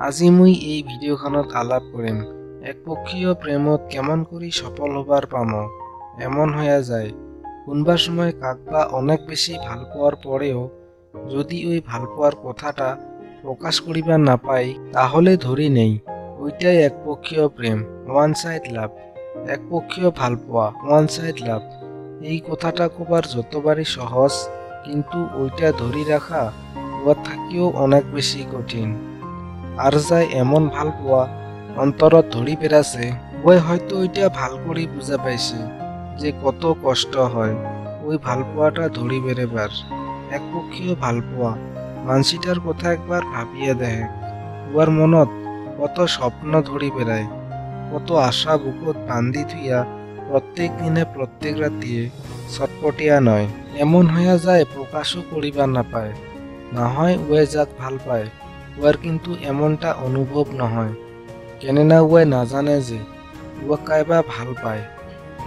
আজি মুই এই ভিডিওখনত আলাপ কৰিম একপক্ষীয় প্ৰেমত কেমন কৰি সফল হবার পাম। এমন হয়ে যায় কোনবা সময় কাকবা অনেক বেশি ভাল পাওয়ার পরেও যদি ওই ভাল পাওয়ার কথাটা প্রকাশ করিবা না পাই তাহলে ধরি নেই ওইটাই একপক্ষীয় প্রেম, ওয়ান সাইড লাভ। একপক্ষীয় ভাল পাওয়া, ওয়ান সাইড লাভ, এই কথাটা কবার যতবারই সহজ কিন্তু ওইটা ধরি রাখা ওর থাকিও অনেক বেশি কঠিন। আর যাই এমন ভাল পোৱা অন্তৰত ধৰি পেৰাছে ওই হয়তো ওইটা ভাল কৰি বুঝা পাইছে যে কত কষ্ট হয় ওই ভাল পোৱাটা ধৰি বেড়েবাৰ। একপক্ষীয় ভাল পোৱা মানসিটার কথা একবার ভাবিয়ে দেখে ওর মনত কত স্বপ্ন ধরি বেড়ায়, কত আশা বুকত বান্ধি থুইয়া প্রত্যেক দিনে প্রত্যেক রাতিয়ে ছটপটিয়া নয়। এমন হইয়া যায় প্রকাশও করিবা নাপায়, না হয় ওয়ে যাক ভাল পায় ওয়ার কিন্তু এমনটা অনুভব নহয়। কেননা ওয়াই নাজানে যে ওয়াক কাইবা ভাল পায়,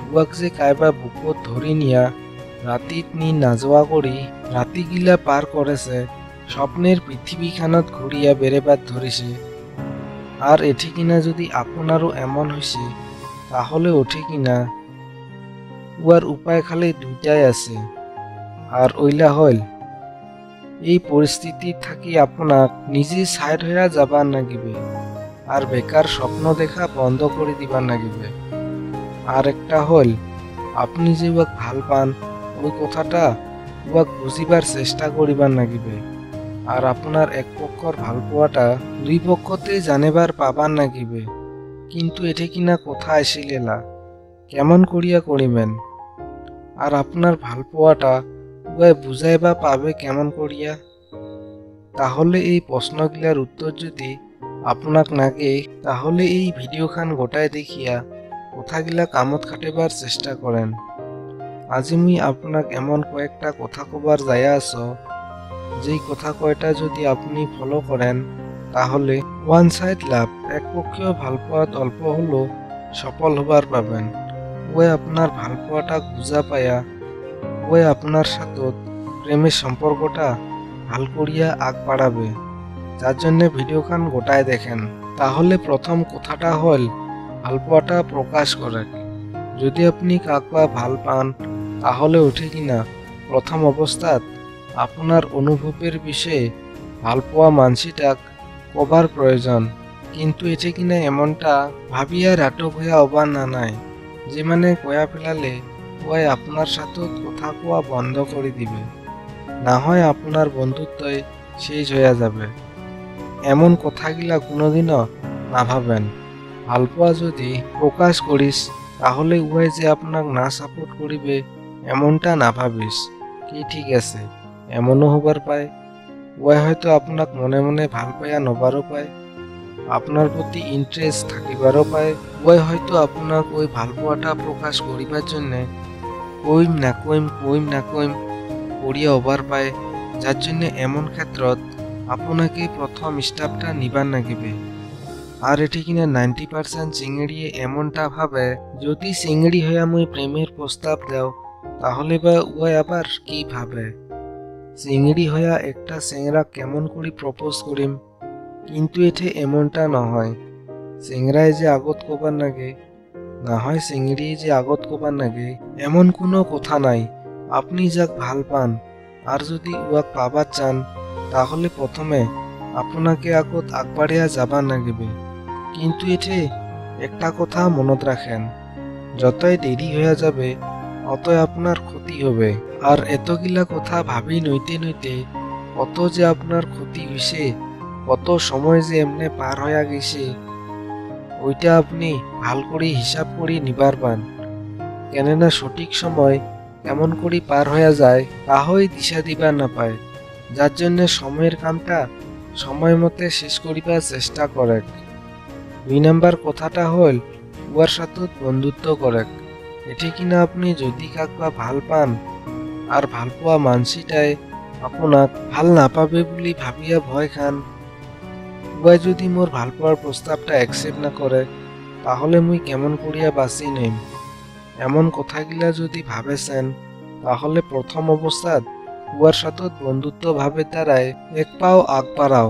ওয়াক যে কাইবা বুকত ধরি নিয়া রাতিত নি নাজোয়া করি রাতিগিলা পার করেছে, স্বপ্নের পৃথিবীখানত ঘুরিয়া বেড়েবার ধরিছে। আর এটি কিনা যদি আপনারও এমন হইছে তাহলে ওঠে কিনা ওয়ার উপায় খালি দুইটাই আছে। আর ওইলা হইল এই পরিস্থিতি থাকি আপনার নিজে সাইড হইয়া যাবার নাগিবে আর বেকার স্বপ্ন দেখা বন্ধ করে দিবার নাগিবে। আর একটা হইল আপনি যে ওয়াক ভাল পান ওই কথাটা ওয়াক বুঝিবার চেষ্টা করিবার নাগিবে। আর আপনার এক পক্ষর ভাল পাওয়াটা দুই পক্ষতে জানিবার পাবার নাগিবে। কিন্তু এঠে কিনা কথা আসিলেলা কেমন করিয়া করিবেন? আর আপনার ভাল পাওয়াটা ওয়াই বুঝাইবা পাবে কেমন করিয়া? তাহলে এই প্রশ্নগুলার উত্তর যদি আপনাক নাগে তাহলে এই ভিডিওখান গোটায় দেখিয়া কথাগিলা কামত খাটিবার চেষ্টা করেন। আজি মুই আপনাক এমন কয়েকটা কথা কবার যাইয়া আছো যেই কথা কয়টা যদি আপনি ফলো করেন তাহলে ওয়ান সাইড লাভ, একপক্ষীয় ভাল পাওয়াত অল্প হলেও সফল হবার পাবেন। ওই আপনার ভাল পাওয়াটা বুঝা পায়া ওই আপনার সাথে প্রেমের সম্পর্কটা ভাল করিয়া আগ বাড়াবে। যার জন্য ভিডিওখান গোটায় দেখেন। তাহলে প্রথম কথাটা হল ভাল পাওয়াটা প্রকাশ করে। যদি আপনি কাকবা ভাল পান তাহলে ওঠে কিনা প্রথম অবস্থাত আপনার অনুভবের বিষয়ে ভাল পাওয়া মানসিটাক কবার প্রয়োজন। কিন্তু এটি কিনা এমনটা ভাবিয়া রাটক হইয়া অবার না নাই যে মানে কয়া ফেলালে ওই আপনার সাথে কথা কোয়া বন্ধ করে দিবে, না হয় আপনার বন্ধুত্বই শেষ হইয়া যাবে। এমন কথাগিলা কোনোদিনও না ভাবেন। ভাল পাওয়া যদি প্রকাশ করিস তাহলে উহাই যে আপনাক না সাপোর্ট করিবে এমনটা না ভাবিস। কি ঠিক আছে, এমনও হবার পায় উহাই হয়তো আপনাক মনে মনে ভাল পাইয়া নবারও পায়, আপনার প্রতি ইন্টারেস্ট থাকিবারও পায়। উহাই হয়তো আপনাক ওই ভাল পাওয়াটা প্রকাশ করিবার জন্য কইম না কইম করিয়া অবার পায়। যার জন্য এমন ক্ষেত্রত আপনাকে প্রথম স্টাপটা নিবার নাগিবে। আর এটি কিনা 90% চিংড়িয়ে এমনটা ভাবে যদি চিংড়ি হইয়া মুই প্রেমের প্রস্তাব দেও তাহলে বা উহাই আবার কি ভাবে, চিংড়ি হইয়া একটা চেংরা কেমন করি প্রপোজ করিম। কিন্তু এঠে এমনটা নহয় চেংরায় যে আগত কবার নাগে, না হয় চিংড়ি যে আগত কবার নাগে এমন কোনো কথা নাই। আপনি যাক ভাল পান আর যদি উয়াক পাবার চান তাহলে প্রথমে আপনাকে আগত আগবাড়িয়া যাবার নাগিবে। কিন্তু এঠে একটা কথা মনত রাখেন, যতই দেরি হইয়া যাবে অতই আপনার ক্ষতি হবে। আর এতগিলা কথা ভাবি নইতে নইতে কত যে আপনার ক্ষতি হইছে, কত সময় যে এমনে পার হইয়া গেছে ওইটা আপনি ভাল করে হিসাব করি নিবার পান। কেননা সঠিক সময় এমন করি পার হইয়া যায় তাহই দিশা দিবার না পায়। যার জন্য সময়ের কামটা সময় মতে শেষ করিবার চেষ্টা করে। 2 নাম্বার কথাটা হল উয়ার সাথে বন্ধুত্ব করে। এটি কিনা আপনি যদি কাকবা ভাল পান আর ভাল পাওয়া মানসিটাই আপনাক ভাল না পাবে বলি ভাবিয়া ভয় খান, উয়াই যদি মোর ভাল পাওয়ার প্রস্তাবটা অ্যাকসেপ্ট না করে তাহলে মুই কেমন করিয়া বাঁচি নেম। এমন কথাগিলা যদি ভাবেছেন তাহলে প্রথম অবস্থাত উয়ার সাথে বন্ধুত্ব ভাবে দ্বারায় এক পাও আগ বাড়াও।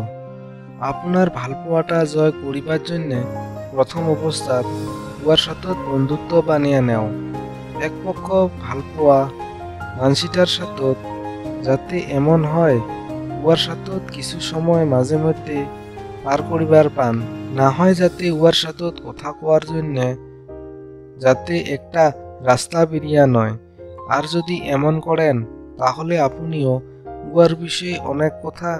আপনার ভালপোয়াটা জয় করিবার জন্য প্রথম অবস্থাত উয়ার সাথে বন্ধুত্ব বানিয়ে নেও। এক পক্ষ ভালপোয়া মানসিটার সাথে যাতে এমন হয় উয়ার সাথে কিছু সময় মাঝে মধ্যে পার করিবার পান, না হয় যাতে উয়ার সাথে কথা কোয়ার জন্য যাতে একটা রাস্তা বেরিয়া নয়। আর যদি এমন করেন তাহলে আপনিও উয়ার বিষয়ে অনেক কথা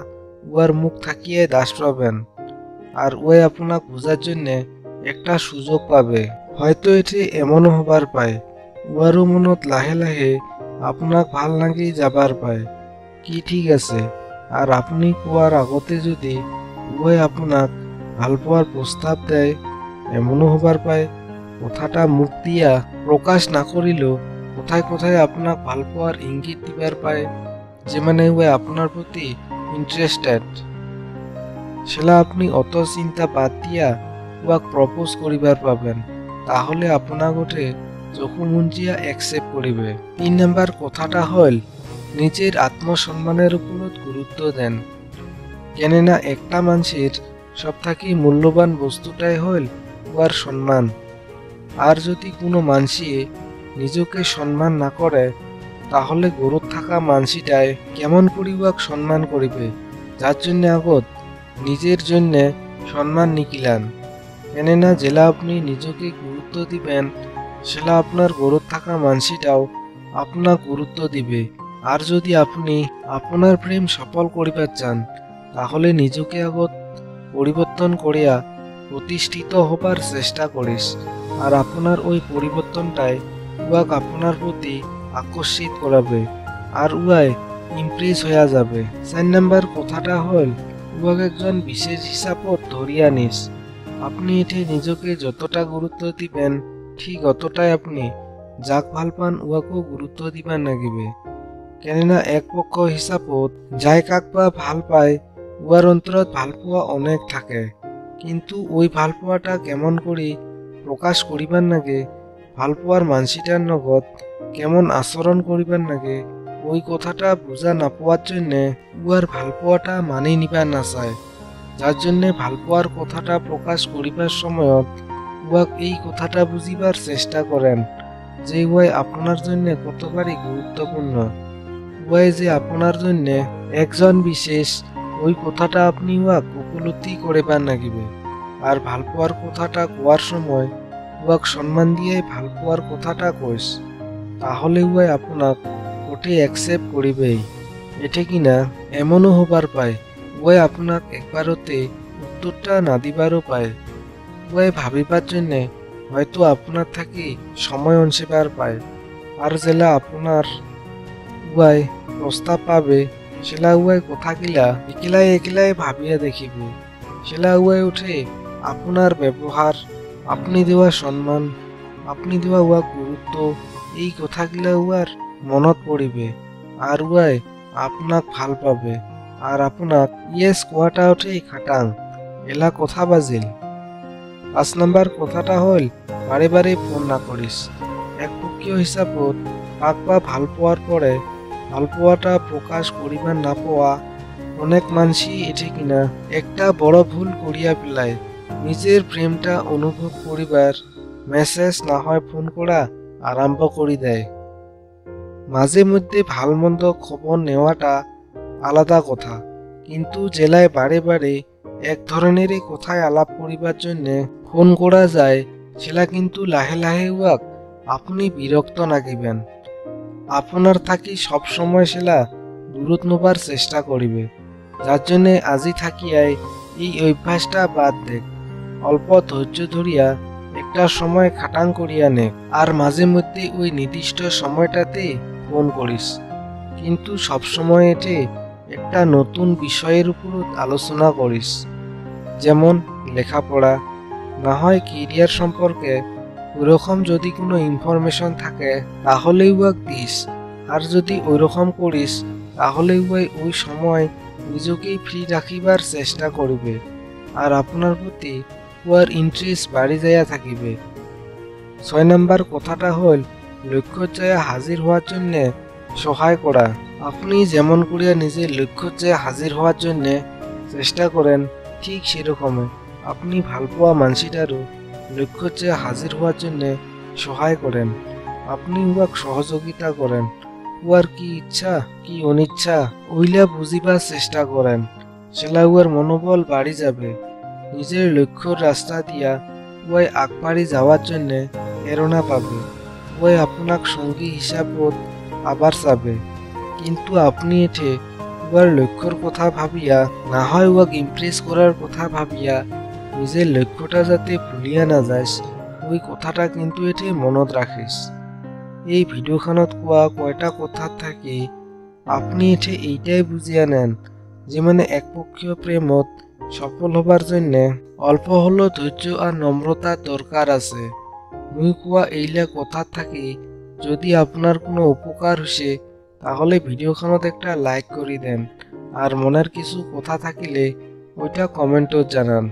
উয়ার মুখ থাকিয়ে দাস পাবেন, আর ওই আপনাক বোঝার জন্য একটা সুযোগ পাবে। হয়তো এটি এমনও হবার পায় উয়ারও মনত লাহে লাহে আপনাক ভাল লাগি যাবার পায় কি ঠিক আছে। আর আপনি কোয়ার আগতে যদি উভয় আপনাক ভাল পাওয়ার প্রস্তাব দেয়, এমনও হবার পায় কথাটা মুখ দিয়া প্রকাশ না করিলেও কোথায় কোথায় আপনাক ভাল পাওয়ার ইঙ্গিত দিবার পায়, যে মানে উভয় আপনার প্রতি ইন্টারেস্টেড। সেটা আপনি অত চিন্তা বাদ দিয়া উয়াক প্রপোজ করিবার পাবেন, তাহলে আপনা গোটে চকু মুঞ্জিয়া একসেপ্ট করিবে। 3 নাম্বার কথাটা হল নিজের আত্মসম্মানের উপরত গুরুত্ব দেন। কেননা একটা মানুষের সবথেকে মূল্যবান বস্তুটাই হল উয়ার সম্মান। আর যদি কোনো মানসি নিজকে সম্মান না করে, তাহলে গরুত থাকা মানসিটাই কেমন করি উয়াক সম্মান করিবে, যার জন্য আগত নিজের জন্য সম্মান নিকিলান। কেননা জেলা আপনি নিজকে গুরুত্ব দিবেন, সেটা আপনার গরুত থাকা মানসিটাও আপনার গুরুত্ব দিবে। আর যদি আপনি আপনার প্রেম সফল করিবার চান, তাহলে নিজকে আগত পরিবর্তন করিয়া প্রতিষ্ঠিত হবার চেষ্টা করিস। আর আপনার ওই পরিবর্তনটাই উয়াক আপনার প্রতি আকর্ষিত করাবে, আর উয়াই ইমপ্রেস হইয়া যাবে। 4 নাম্বার কথাটা হল উয়াক একজন বিশেষ হিসাবত ধরিয়া নিস। আপনি এটি নিজকে যতটা গুরুত্ব দিবেন, ঠিক অতটাই আপনি যাক ভাল পান উয়াকেও গুরুত্ব দিবার লাগিবে। কেননা এক পক্ষ হিসাবত যাই কাক বা ভাল পায় উয়ার অন্তরত ভালপোয়া অনেক থাকে, কিন্তু ওই ভালপোয়াটা কেমন করি প্রকাশ করিবার নাগে, ভালপোয়ার মানসিটার নগদ কেমন আচরণ করিবার নাগে, ওই কথাটা বুঝা না পাওয়ার জন্য উয়ার ভালপোয়াটা মানি নিবার না চায়। যার জন্যে ভালপোয়ার কথাটা প্রকাশ করিবার সময়ত উয়াক এই কথাটা বুঝিবার চেষ্টা করেন যে উয়াই আপনার জন্য কতবারই গুরুত্বপূর্ণ, উয়াই যে আপনার জন্য একজন বিশেষ, ওই কথাটা আপনি উয়াক উপলব্ধি করিবার লাগিবে। আর ভালপোয়ার কথাটা কোয়ার সময় উয়াক সম্মান দিয়ে ভালপোয়ার কথাটা কইস, তাহলে উয়াই আপনাক ওটি অ্যাকসেপ্ট করিবেই। এটি কিনা এমনও হবার পায় উয়াই আপনাক একবারতে উত্তরটা না দিবারও পায়। উয়াই ভাবিবার জন্যে হয়তো আপনার থাকি সময় অনসিবার পায়। আর জেলা আপনার উয়াই প্রস্তাব পাবে, সেলা উয়াই কথাগিলা একিলাই একিলাই ভাবিয়া দেখিবে। সেলা উয়াই উঠে আপনার ব্যবহার, আপনি দেওয়া সম্মান, আপনি দেওয়া উয়াক গুরুত্ব, এই কথাগিলা উয়ার মনত পড়িবে। আর উয়াই আপনাক ভাল পাবে, আর আপনাক ইয়েস কোয়াটা উঠেই খাটাং এলা কথা বাজিল। 5 নাম্বার কথাটা হল বারে বারে ফোন না করিস। একপক্ষীয় হিসাবত কাক বা ভাল পাওয়ার পরে ভালপোয়াটা প্রকাশ করিবার না পাওয়া অনেক মানুষই এটি কিনা একটা বড় ভুল করিয়া পেলায়। নিজের প্রেমটা অনুভব করিবার মেসেজ না হয় ফোন করা আরম্ভ করি দেয়। মাঝে মধ্যে ভাল মন্দ খবর নেওয়াটা আলাদা কথা, কিন্তু জেলায় বারে বারে এক ধরনেরই কথায় আলাপ করিবার জন্য ফোন করা যায়, সেটা কিন্তু লাহে লাহে উয়াক আপনি বিরক্ত লাগিবেন। আপনার থাকি সব সময় সেলা দূরত নবার চেষ্টা করিবে। যার জন্যে আজি থাকিয়াই এই অভ্যাসটা বাদ দেখ। অল্প ধৈর্য ধরিয়া একটা সময় খাটাং করিয়া নে, আর মাঝে মধ্যে ওই নির্দিষ্ট সময়টাতে ফোন করিস। কিন্তু সব সময় এটি একটা নতুন বিষয়ের উপর আলোচনা করিস, যেমন লেখাপড়া, না হয় কেরিয়ার সম্পর্কে ওইরকম যদি কোনো ইনফরমেশন থাকে তাহলে উয়াক দিস। আর যদি ওইরকম করিস তাহলে উয়াই ওই সময় নিজকেই ফ্রি রাখিবার চেষ্টা করিবে, আর আপনার প্রতি উয়ার ইন্টারেস্ট বাড়ি যাইয়া থাকিবে। 6 নাম্বার কথাটা হল লক্ষ্য যায় হাজির হওয়ার জন্য সহায় করা। আপনি যেমন করিয়া নিজের লক্ষ্য যায় হাজির হওয়ার জন্য চেষ্টা করেন, ঠিক সেরকমই আপনি ভালপোৱা মানসিটারও লক্ষ্যত যে হাজির হওয়ার জন্য সহায় করেন। আপনি উয়াক সহযোগিতা করেন, উয়ার কি ইচ্ছা কি অনিচ্ছা ওইলা বুঝিবার চেষ্টা করেন। সেলা উয়ার মনোবল বাড়ি যাবে। নিজের লক্ষ্যর রাস্তা দিয়া উয়াই আগবাড়ি যাওয়ার জন্য প্রেরণা পাবে। উয়াই আপনাক সঙ্গী হিসাবত আবার চাবে। কিন্তু আপনি এঠে উয়ার লক্ষ্যর কথা ভাবিয়া না হয় উয়াক ইমপ্রেস করার কথা ভাবিয়া নিজের লক্ষ্যটা যাতে ভুলিয়া না যাস, ওই কথাটা কিন্তু এঠে মনত রাখিস। এই ভিডিওখানত কোৱা কয়টা কথাত থাকি আপনি এঠে এইটাই বুঝিয়া নেন যে মানে একপক্ষীয় প্রেমত সফল হবার জন্য অল্প হলেও ধৈর্য আর নম্রতার দরকার আছে। মুই কোৱা এইলা কথাত থাকি যদি আপনার কোনো উপকার হইছে তাহলে ভিডিওখানত একটা লাইক করে দেন, আর মনের কিছু কথা থাকিলে ওইটা কমেন্টত জানান।